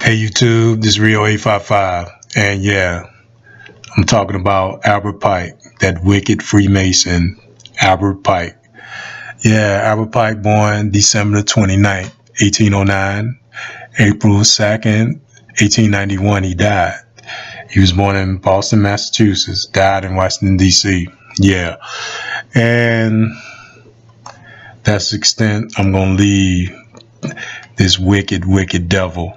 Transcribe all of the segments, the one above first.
Hey YouTube, this is Rio 855, and yeah, I'm talking about Albert Pike, that wicked Freemason, Albert Pike. Yeah, Albert Pike, born December 29th, 1809, April 2nd, 1891, he died. He was born in Boston, Massachusetts, died in Washington, D.C. Yeah, and that's the extent I'm going to leave this wicked, wicked devil.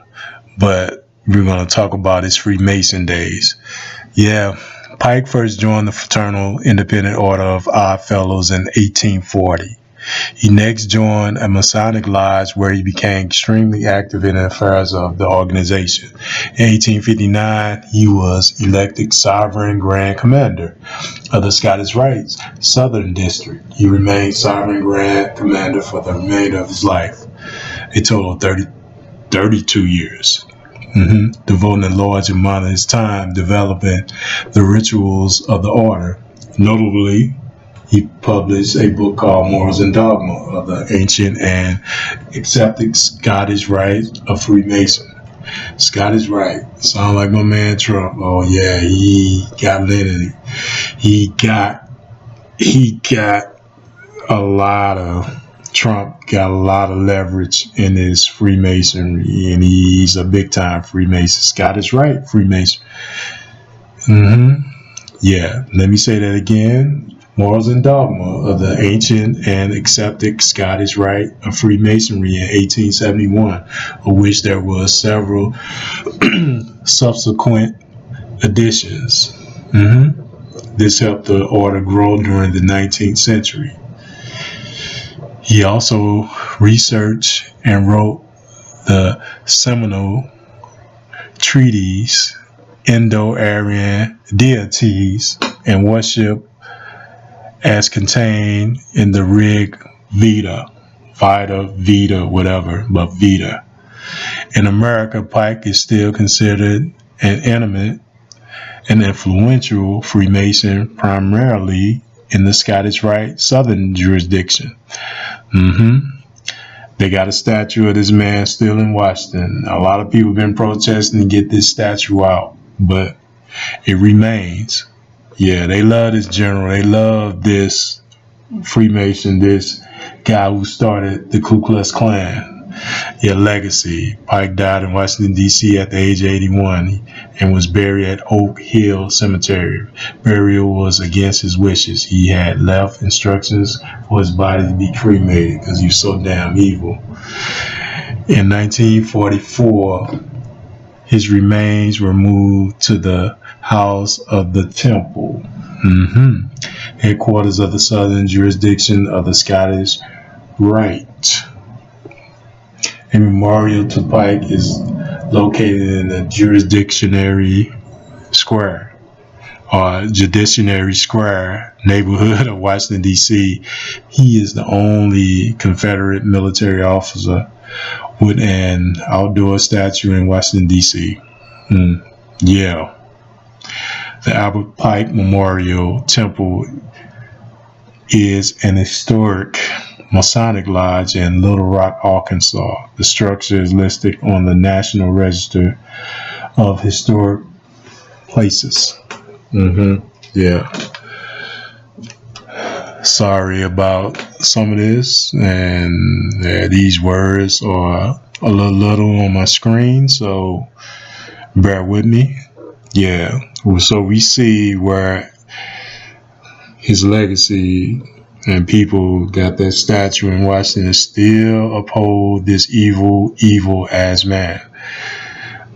But we're going to talk about his Freemason days. Yeah, Pike first joined the Fraternal Independent Order of Odd Fellows in 1840. He next joined a Masonic lodge where he became extremely active in the affairs of the organization. In 1859, he was elected Sovereign Grand Commander of the Scottish Rites Southern District. He remained Sovereign Grand Commander for the remainder of his life, a total of 32 years, devoting a large amount of his time developing the rituals of the order. Notably, he published a book called Morals and Dogma of the Ancient and Accepted Scottish Rite of Freemason. Scottish Rite, sound like my man Trump. Oh yeah, he got lit in it. He got a lot of Trump got a lot of leverage in his Freemasonry, and he's a big time Freemason. Scottish Rite Freemason. Yeah, let me say that again. Morals and Dogma of the Ancient and Accepted Scottish Rite of Freemasonry in 1871, of which there were several subsequent editions. This helped the order grow during the 19th century. He also researched and wrote the seminal treatise Indo-Aryan Deities and Worship as contained in the Rig Veda, whatever, but Veda. In America, Pike is still considered an eminent and influential Freemason, primarily in the Scottish Rite Southern jurisdiction. They got a statue of this man still in Washington. A lot of people have been protesting to get this statue out, but it remains. Yeah, they love this general. They love this Freemason, this guy who started the Ku Klux Klan. Yeah, legacy. Pike died in Washington, D.C. at the age of 81 and was buried at Oak Hill Cemetery. Burial was against his wishes. He had left instructions for his body to be cremated because he was so damn evil. In 1944, his remains were moved to the House of the Temple, headquarters of the Southern jurisdiction of the Scottish Rite. A memorial to Pike is located in the Judiciary Square neighborhood of Washington, D.C. He is the only Confederate military officer with an outdoor statue in Washington, D.C. Yeah. The Albert Pike Memorial Temple is an historic Masonic Lodge in Little Rock, Arkansas. The structure is listed on the National Register of Historic Places. Yeah. Sorry about some of this, and these words are a little on my screen, so bear with me. Yeah. So we see where his legacy and people got that statue in Washington still uphold this evil ass man.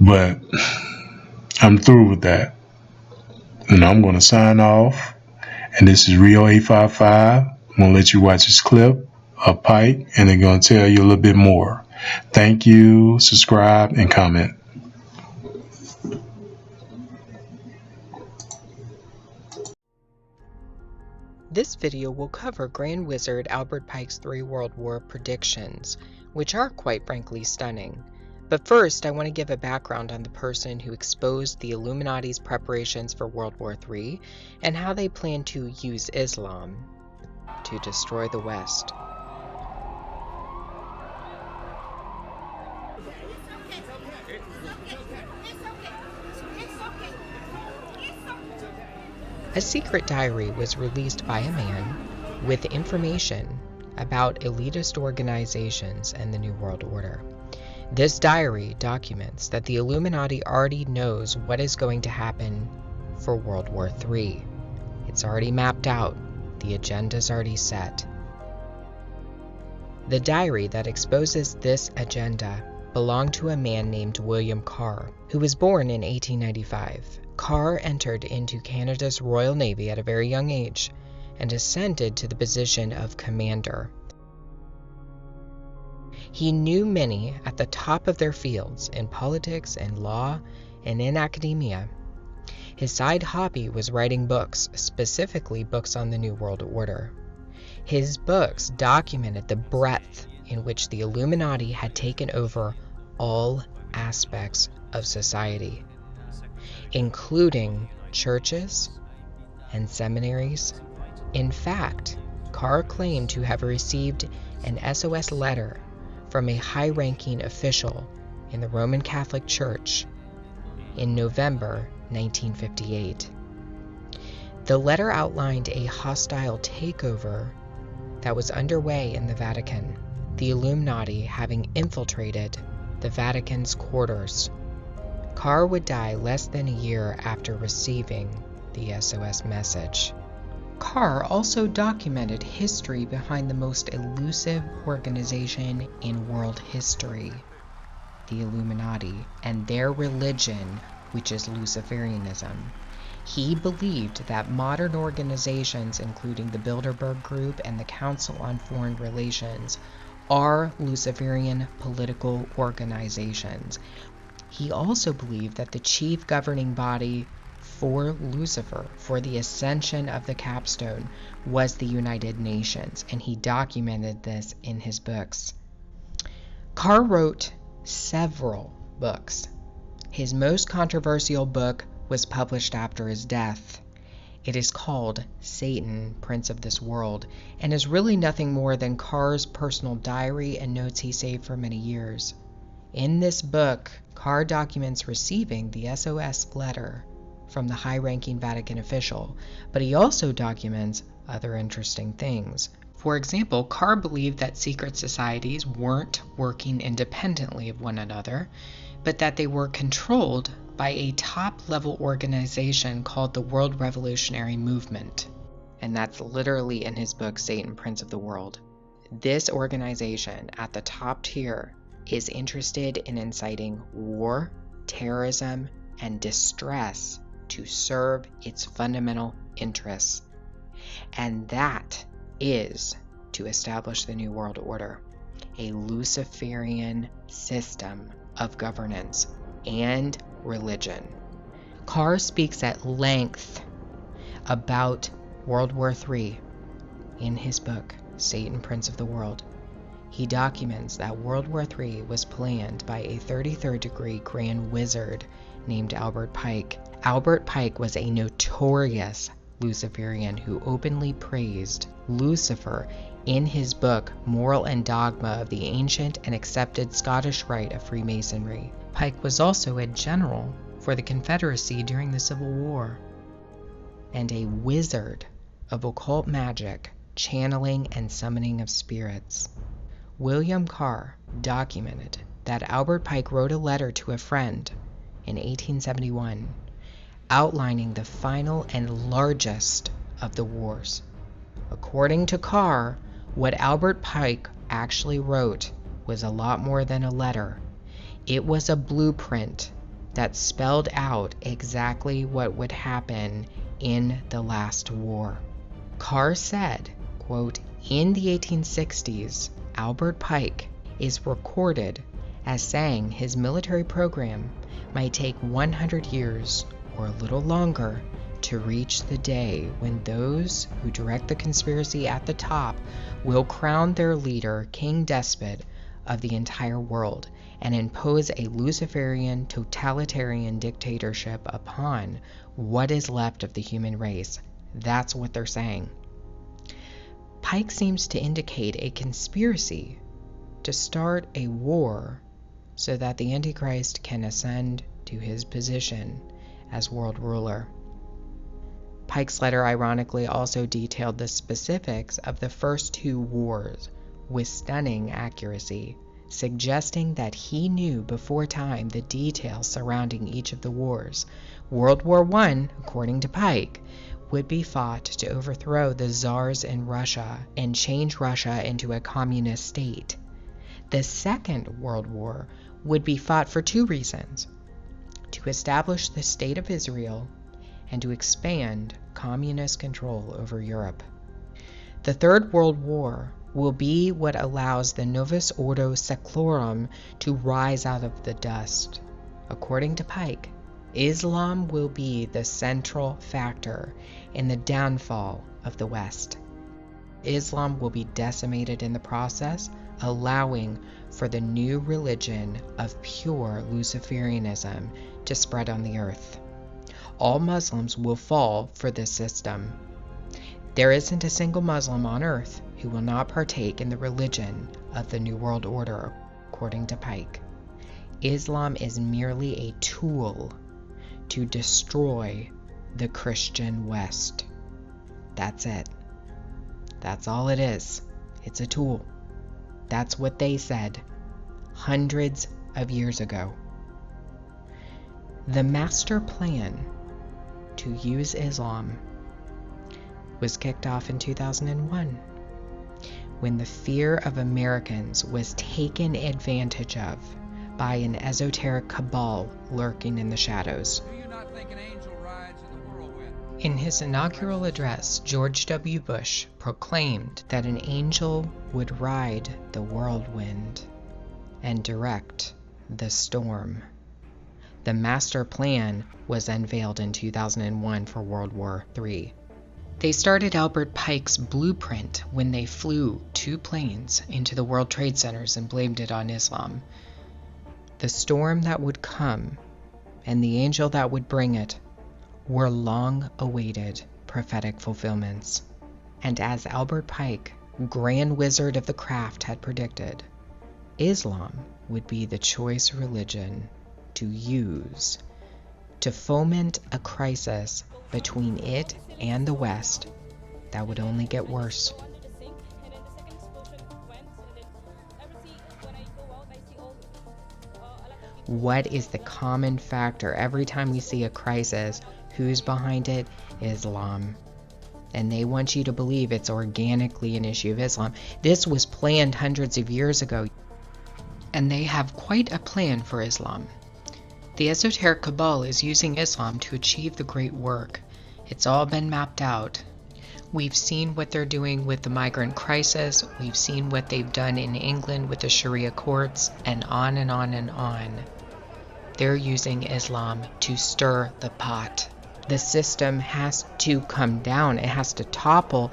But I'm through with that. And I'm going to sign off. And this is Rio 855. I'm going to let you watch this clip of Pike, and they're going to tell you a little bit more. Thank you. Subscribe and comment. This video will cover Grand Wizard Albert Pike's 3 World War predictions, which are quite frankly stunning. But first, I want to give a background on the person who exposed the Illuminati's preparations for World War III and how they plan to use Islam to destroy the West. A secret diary was released by a man with information about elitist organizations and the New World Order. This diary documents that the Illuminati already knows what is going to happen for World War III. It's already mapped out. The agenda's already set. The diary that exposes this agenda belonged to a man named William Carr, who was born in 1895. Carr entered into Canada's Royal Navy at a very young age and ascended to the position of commander. He knew many at the top of their fields in politics and law and in academia. His side hobby was writing books, specifically books on the New World Order. His books documented the breadth in which the Illuminati had taken over all aspects of society, including churches and seminaries. In fact, Carr claimed to have received an SOS letter from a high-ranking official in the Roman Catholic Church in November 1958. The letter outlined a hostile takeover that was underway in the Vatican, the Illuminati having infiltrated the Vatican's quarters. Carr would die less than a year after receiving the SOS message. Carr also documented history behind the most elusive organization in world history, the Illuminati, and their religion, which is Luciferianism. He believed that modern organizations, including the Bilderberg Group and the Council on Foreign Relations, are Luciferian political organizations. He also believed that the chief governing body for Lucifer, for the ascension of the capstone, was the United Nations, and he documented this in his books. Carr wrote several books. His most controversial book was published after his death. It is called Satan, Prince of this World, and is really nothing more than Carr's personal diary and notes he saved for many years. In this book, Carr documents receiving the SOS letter from the high-ranking Vatican official, but he also documents other interesting things. For example, Carr believed that secret societies weren't working independently of one another, but that they were controlled by a top-level organization called the World Revolutionary Movement. And that's literally in his book, Satan, Prince of the World. This organization at the top tier is interested in inciting war, terrorism, and distress to serve its fundamental interests. And that is to establish the New World Order, a Luciferian system of governance and religion. Carr speaks at length about World War III in his book, Satan, Prince of the World. He documents that World War III was planned by a 33rd degree Grand Wizard named Albert Pike. Albert Pike was a notorious Luciferian who openly praised Lucifer in his book Moral and Dogma of the Ancient and Accepted Scottish Rite of Freemasonry. Pike was also a general for the Confederacy during the Civil War, and a wizard of occult magic, channeling and summoning of spirits. William Carr documented that Albert Pike wrote a letter to a friend in 1871 outlining the final and largest of the wars. According to Carr, what Albert Pike actually wrote was a lot more than a letter. It was a blueprint that spelled out exactly what would happen in the last war. Carr said, quote, "In the 1860s, Albert Pike is recorded as saying his military program might take 100 years or a little longer to reach the day when those who direct the conspiracy at the top will crown their leader king despot of the entire world and impose a Luciferian totalitarian dictatorship upon what is left of the human race." That's what they're saying. Pike seems to indicate a conspiracy to start a war so that the Antichrist can ascend to his position as world ruler. Pike's letter ironically also detailed the specifics of the first two wars with stunning accuracy, suggesting that he knew before time the details surrounding each of the wars. World War I, according to Pike, would be fought to overthrow the czars in Russia and change Russia into a communist state. The Second World War would be fought for two reasons: to establish the State of Israel and to expand communist control over Europe. The Third World War will be what allows the Novus Ordo Seclorum to rise out of the dust. According to Pike, Islam will be the central factor in the downfall of the West. Islam will be decimated in the process, allowing for the new religion of pure Luciferianism to spread on the earth. All Muslims will fall for this system. There isn't a single Muslim on earth who will not partake in the religion of the New World Order, according to Pike. Islam is merely a tool to destroy the Christian West. That's it. That's all it is. It's a tool. That's what they said hundreds of years ago. The master plan to use Islam was kicked off in 2001 when the fear of Americans was taken advantage of by an esoteric cabal lurking in the shadows. Do you not think an angel rides in the whirlwind? In his inaugural address, George W. Bush proclaimed that an angel would ride the whirlwind and direct the storm. The master plan was unveiled in 2001 for World War III. They started Albert Pike's blueprint when they flew 2 planes into the World Trade Centers and blamed it on Islam. The storm that would come and the angel that would bring it were long-awaited prophetic fulfillments. And as Albert Pike, Grand Wizard of the craft, had predicted, Islam would be the choice religion to use to foment a crisis between it and the West that would only get worse. What is the common factor every time we see a crisis? Who's behind it? Islam. And they want you to believe it's organically an issue of Islam. This was planned hundreds of years ago, and they have quite a plan for Islam. The esoteric cabal is using Islam to achieve the great work. It's all been mapped out. We've seen what they're doing with the migrant crisis. We've seen what they've done in England with the Sharia courts, and on and on and on. They're using Islam to stir the pot. The system has to come down. It has to topple.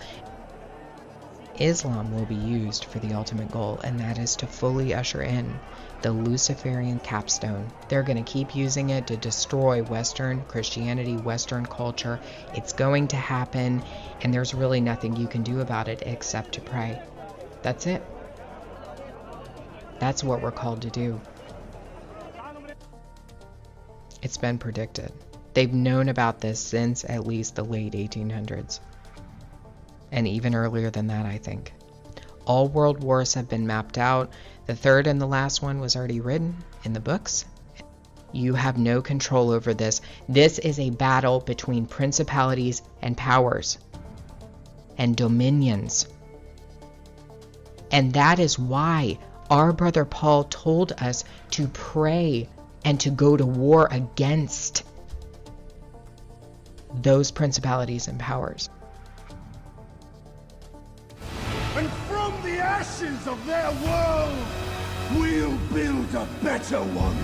Islam will be used for the ultimate goal, and that is to fully usher in the Luciferian capstone. They're going to keep using it to destroy Western Christianity, Western culture. It's going to happen, and there's really nothing you can do about it except to pray. That's it. That's what we're called to do. It's been predicted. They've known about this since at least the late 1800s. And even earlier than that, I think. All world wars have been mapped out. The third and the last one was already written in the books. You have no control over this. This is a battle between principalities and powers and dominions. And that is why our brother Paul told us to pray and to go to war against those principalities and powers. And from the ashes of their world, we'll build a better one.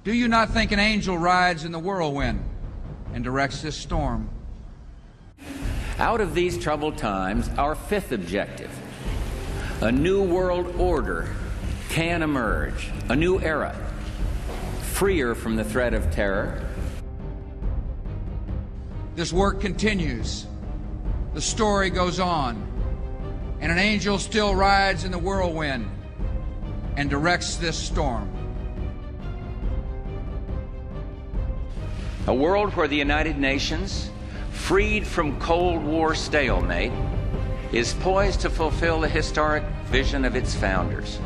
Do you not think an angel rides in the whirlwind and directs this storm? Out of these troubled times, our fifth objective, a new world order, can emerge, a new era, freer from the threat of terror. This work continues. The story goes on. and an angel still rides in the whirlwind and directs this storm. A world where the United Nations, freed from Cold War stalemate, is poised to fulfill the historic vision of its founders.